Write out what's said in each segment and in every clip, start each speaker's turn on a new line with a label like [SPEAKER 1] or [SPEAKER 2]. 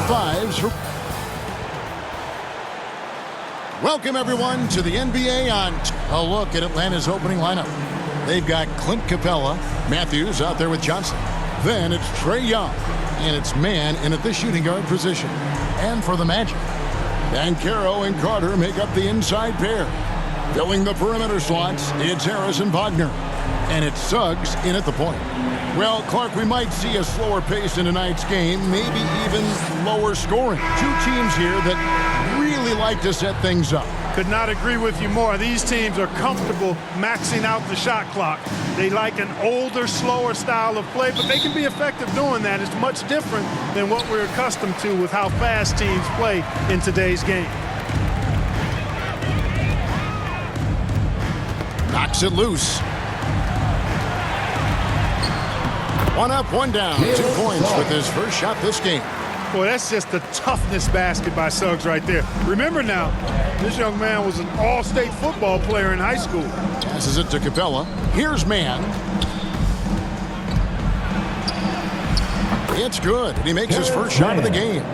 [SPEAKER 1] fives. Welcome, everyone, to the NBA on a look at Atlanta's opening lineup. They've got Clint Capella, Matthews out there with Johnson. Then it's Trae Young, and it's man in at the shooting guard position. And for the Magic, Banchero and Carter make up the inside pair. Filling the perimeter slots, it's Harris and Wagner. And it's Suggs in at the point. Well, Clark, we might see a slower pace in tonight's game, maybe even lower scoring. Two teams here that really like to set things up.
[SPEAKER 2] Could not agree with you more. These teams are comfortable maxing out the shot clock. They like an older, slower style of play, but they can be effective doing that. It's much different than what we're accustomed to with how fast teams play in today's game.
[SPEAKER 1] Knocks it loose. One up, one down. 2 points with his first shot this game.
[SPEAKER 2] Boy, that's just the toughness basket by Suggs right there. Remember now, this young man was an all-state football player in high school.
[SPEAKER 1] Passes it to Capella. Here's man. It's good, and he makes his first shot of the game.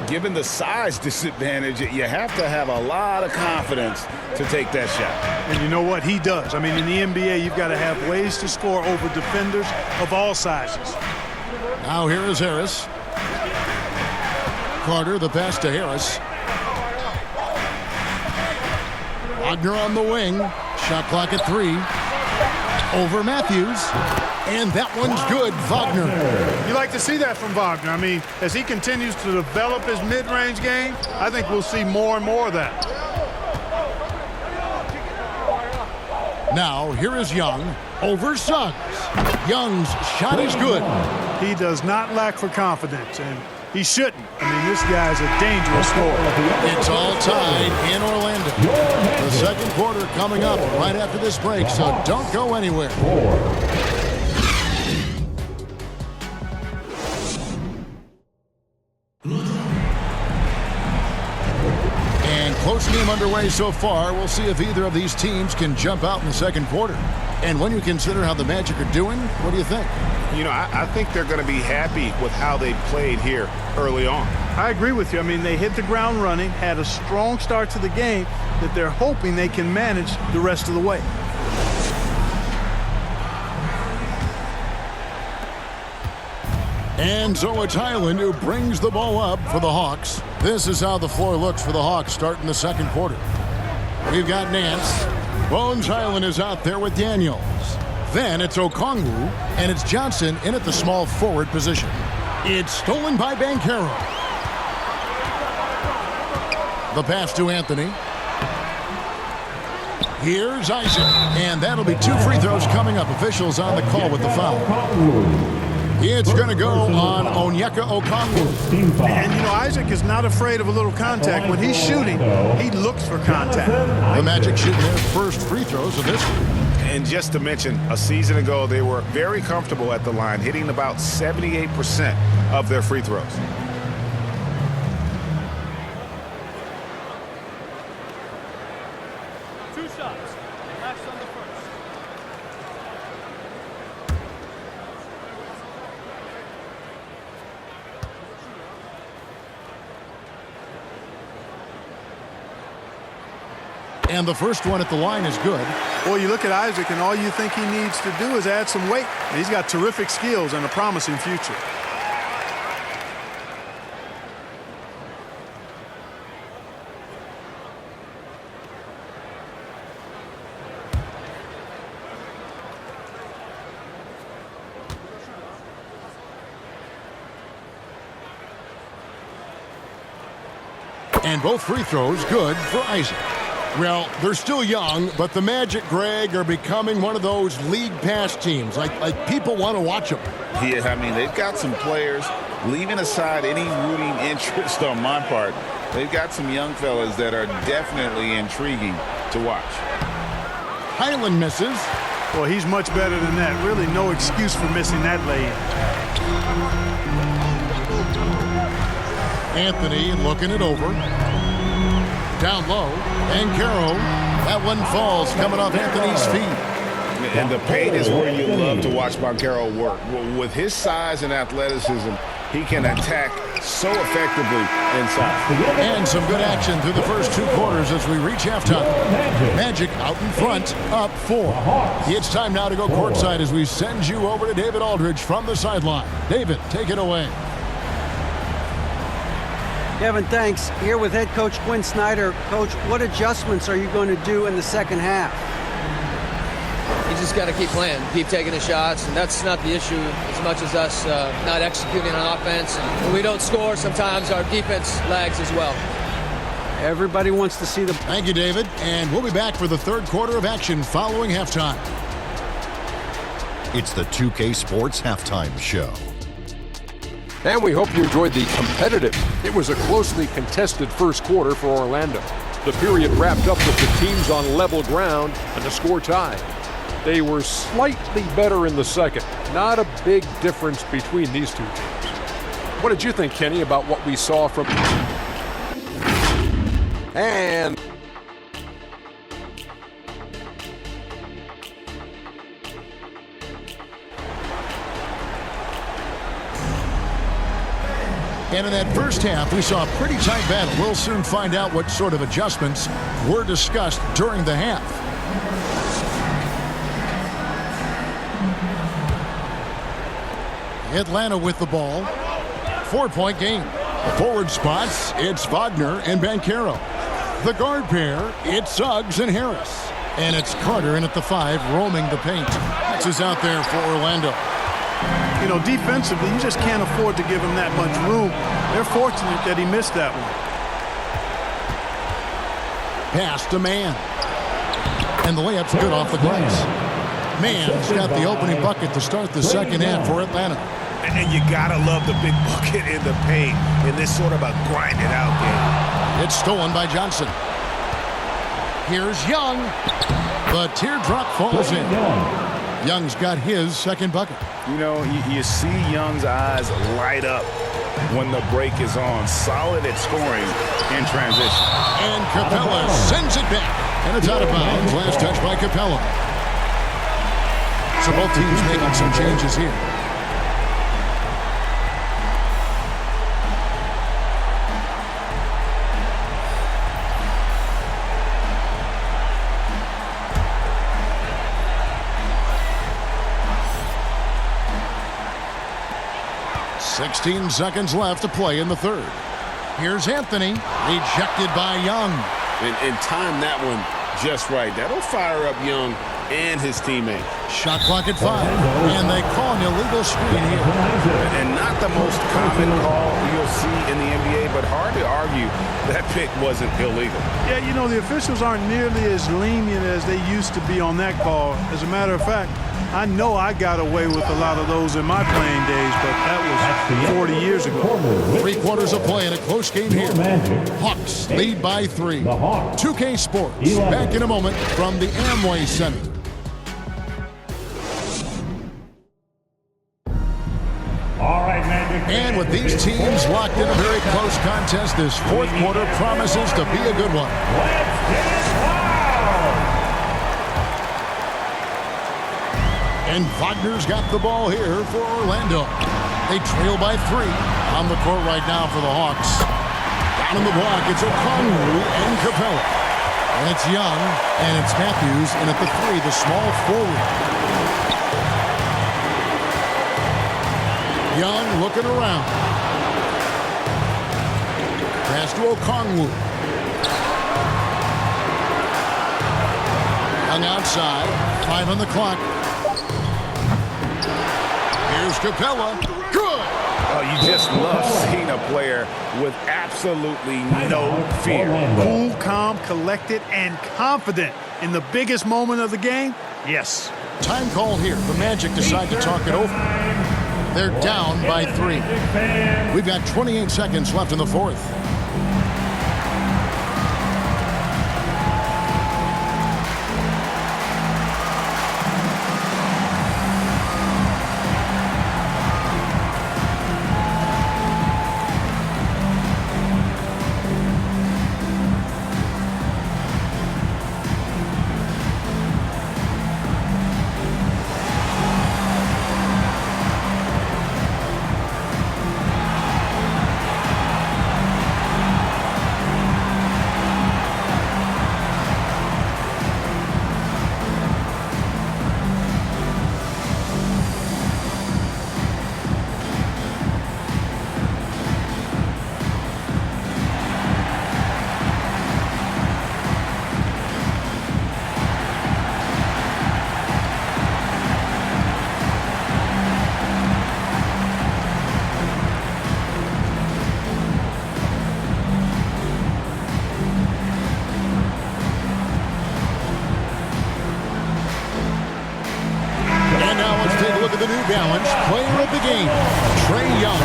[SPEAKER 3] Given the size disadvantage, you have to have a lot of confidence to take that shot.
[SPEAKER 2] And you know what? He does. I mean, in the NBA, you've got to have ways to score over defenders of all sizes.
[SPEAKER 1] Now here is Harris. Carter, the pass to Harris. Wagner on the wing. Shot clock at 3. Over Matthews. And that one's good, Wagner.
[SPEAKER 2] You like to see that from Wagner. I mean, as he continues to develop his mid-range game, I think we'll see more and more of that.
[SPEAKER 1] Now, here is Young over Suggs. Young's shot is good.
[SPEAKER 2] He does not lack for confidence, and he shouldn't. I mean, this guy's a dangerous scorer.
[SPEAKER 1] It's all tied in Orlando. The second quarter coming up right after this break, so don't go anywhere. And close game underway so far. We'll see if either of these teams can jump out in the second quarter. And when you consider how the Magic are doing, what do you think?
[SPEAKER 3] You know, I think they're going to be happy with how they played here early on.
[SPEAKER 2] I agree with you. I mean, they hit the ground running, had a strong start to the game that they're hoping they can manage the rest of the way.
[SPEAKER 1] And so it's Highland who brings the ball up for the Hawks. This is how the floor looks for the Hawks starting the second quarter. We've got Nance. Bones Highland is out there with Daniels. Then it's Okongwu, and it's Johnson in at the small forward position. It's stolen by Banchero. The pass to Anthony. Here's Isaac, and that'll be 2 free throws coming up. Officials on the call with the foul. It's going to go on Onyeka Okongwu.
[SPEAKER 2] And, you know, Isaac is not afraid of a little contact. When he's shooting, he looks for contact.
[SPEAKER 1] The Magic shooting their first free throws of this one.
[SPEAKER 3] And just to mention, a season ago, they were very comfortable at the line, hitting about 78% of their free throws.
[SPEAKER 1] And the first one at the line is good.
[SPEAKER 2] Well, you look at Isaac, and all you think he needs to do is add some weight. And he's got terrific skills and a promising future.
[SPEAKER 1] And both free throws good for Isaac. Well, they're still young, but the Magic, Greg, are becoming one of those league pass teams. Like people want to watch them.
[SPEAKER 3] Yeah, I mean, they've got some players, leaving aside any rooting interest on my part, they've got some young fellas that are definitely intriguing to watch.
[SPEAKER 1] Highland misses.
[SPEAKER 2] Well, he's much better than that. Really no excuse for missing that lay-in.
[SPEAKER 1] Anthony looking it over. Down low. Banchero. That one falls coming off Anthony's feet.
[SPEAKER 3] And the paint is where you love to watch Banchero work. With his size and athleticism, he can attack so effectively inside.
[SPEAKER 1] And some good action through the first 2 quarters as we reach halftime. Magic out in front, up 4. It's time now to go courtside as we send you over to David Aldridge from the sideline. David, take it away.
[SPEAKER 4] Kevin, thanks. Here with head coach Quinn Snyder. Coach, what adjustments are you going to do in the second half?
[SPEAKER 5] You just got to keep playing, keep taking the shots, and that's not the issue as much as us not executing on offense. And when we don't score, sometimes our defense lags as well.
[SPEAKER 4] Everybody wants to see the...
[SPEAKER 1] Thank you, David. And we'll be back for the third quarter of action following halftime.
[SPEAKER 6] It's the 2K Sports Halftime Show.
[SPEAKER 7] And we hope you enjoyed the competitive. It was a closely contested first quarter for Orlando. The period wrapped up with the teams on level ground and the score tied. They were slightly better in the second. Not a big difference between these two teams. What did you think, Kenny, about what we saw from... And...
[SPEAKER 1] And in that first half, we saw a pretty tight battle. We'll soon find out what sort of adjustments were discussed during the half. Atlanta with the ball. 4-point game. The forward spots, it's Wagner and Banchero. The guard pair, it's Suggs and Harris. And it's Carter in at the 5, roaming the paint. This is out there for Orlando.
[SPEAKER 2] You know, defensively, you just can't afford to give him that much room. They're fortunate that he missed that one.
[SPEAKER 1] Pass to Mann. And the layup's good off the glass. Mann's got the opening bucket to start the second half for Atlanta.
[SPEAKER 8] And you gotta love the big bucket in the paint in this sort of a grind-it-out game.
[SPEAKER 1] It's stolen by Johnson. Here's Young. The teardrop falls in. Young's got his second bucket.
[SPEAKER 3] You know, you see Young's eyes light up when the break is on. Solid at scoring in transition.
[SPEAKER 1] And Capella sends it back. And it's out of bounds. Last touch by Capella. So both teams making some changes here. "16 seconds left to play in the third. Here's Anthony, rejected by Young.
[SPEAKER 3] And time that one just right. That'll fire up Young and his teammate.
[SPEAKER 1] Shot clock at 5, and they call an illegal screen here.
[SPEAKER 3] And not the most common call you'll see in the NBA, but hard to argue that pick wasn't illegal.
[SPEAKER 2] Yeah, you know, the officials aren't nearly as lenient as they used to be on that call. As a matter of fact, I know I got away with a lot of those in my playing days, but that was 40 years ago.
[SPEAKER 1] 3 quarters of play in a close game here. Hawks lead by 3. 2K Sports back in a moment from the Amway Center. And with these teams locked in a very close contest, this fourth quarter promises to be a good one. And Wagner's got the ball here for Orlando. They trail by 3 on the court right now for the Hawks. Down in the block, it's Okongwu and Capella. And it's Young, and it's Matthews, and at the 3, the small forward. Young looking around. Pass to Okongwu. Young outside, 5 on the clock. Here's Capella. Good!
[SPEAKER 3] Oh, you just love seeing a player with absolutely no fear.
[SPEAKER 2] Cool, calm, collected, and confident in the biggest moment of the game? Yes.
[SPEAKER 1] Time call here. The Magic decide to talk it over. They're down by 3. We've got 28 seconds left in the fourth. balanced player of the game, Trae Young.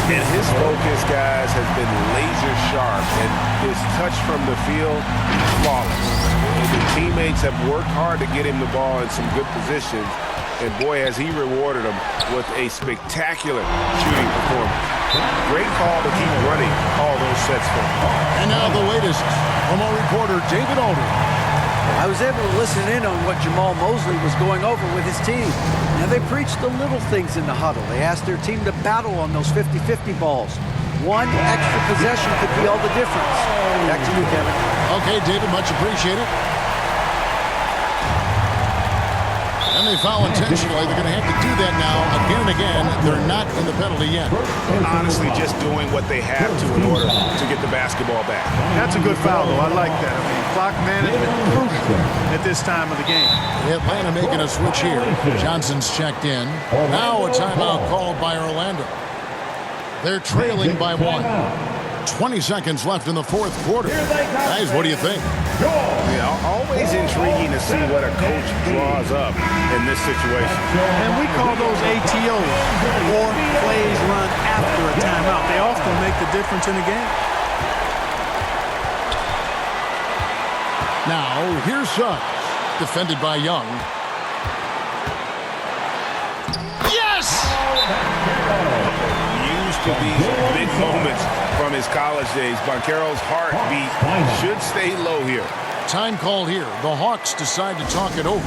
[SPEAKER 8] And his focus, guys, has been laser sharp, and his touch from the field, flawless. And the teammates have worked hard to get him the ball in some good positions, and boy, has he rewarded them with a spectacular shooting performance. Great call to keep running all those sets for him.
[SPEAKER 1] And now the latest from our reporter, David Alder.
[SPEAKER 4] I was able to listen in on what Jamal Mosley was going over with his team. Now, they preached the little things in the huddle. They asked their team to battle on those 50-50 balls. One extra possession could be all the difference. Back to you, Kevin.
[SPEAKER 1] Okay, David, much appreciated. And they foul intentionally. They're going to have to do that now again and again. They're not in the penalty yet.
[SPEAKER 8] Honestly, just doing what they have to in order to get the basketball back.
[SPEAKER 2] That's a good foul, though. I like that. I mean, clock management crucial at this time of the game.
[SPEAKER 1] Atlanta making a switch here. Johnson's checked in. Now a timeout called by Orlando. They're trailing by 1. 20 seconds left in the fourth quarter. Guys, what do you think?
[SPEAKER 8] Yeah, always intriguing to see what a coach draws up in this situation.
[SPEAKER 2] And we call those ATOs, or plays run after a timeout. They often make the difference in a game.
[SPEAKER 1] Now, here's Suggs, defended by Young. Yes!
[SPEAKER 8] Used to these big moments from his college days. Banchero's heartbeat should stay low here.
[SPEAKER 1] Time called here. The Hawks decide to talk it over.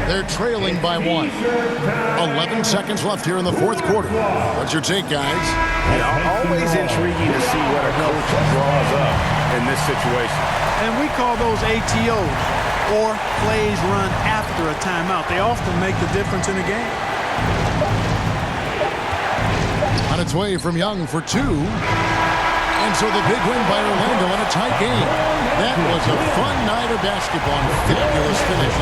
[SPEAKER 1] They're trailing by 1. 11 seconds left here in the fourth quarter. What's your take, guys?
[SPEAKER 8] Yeah, always intriguing to see what a coach draws up in this situation.
[SPEAKER 2] And we call those ATOs, or plays run after a timeout. They often make the difference in a game.
[SPEAKER 1] On its way from Young for 2. And so the big win by Orlando in a tight game. That was a fun night of basketball and fabulous finish.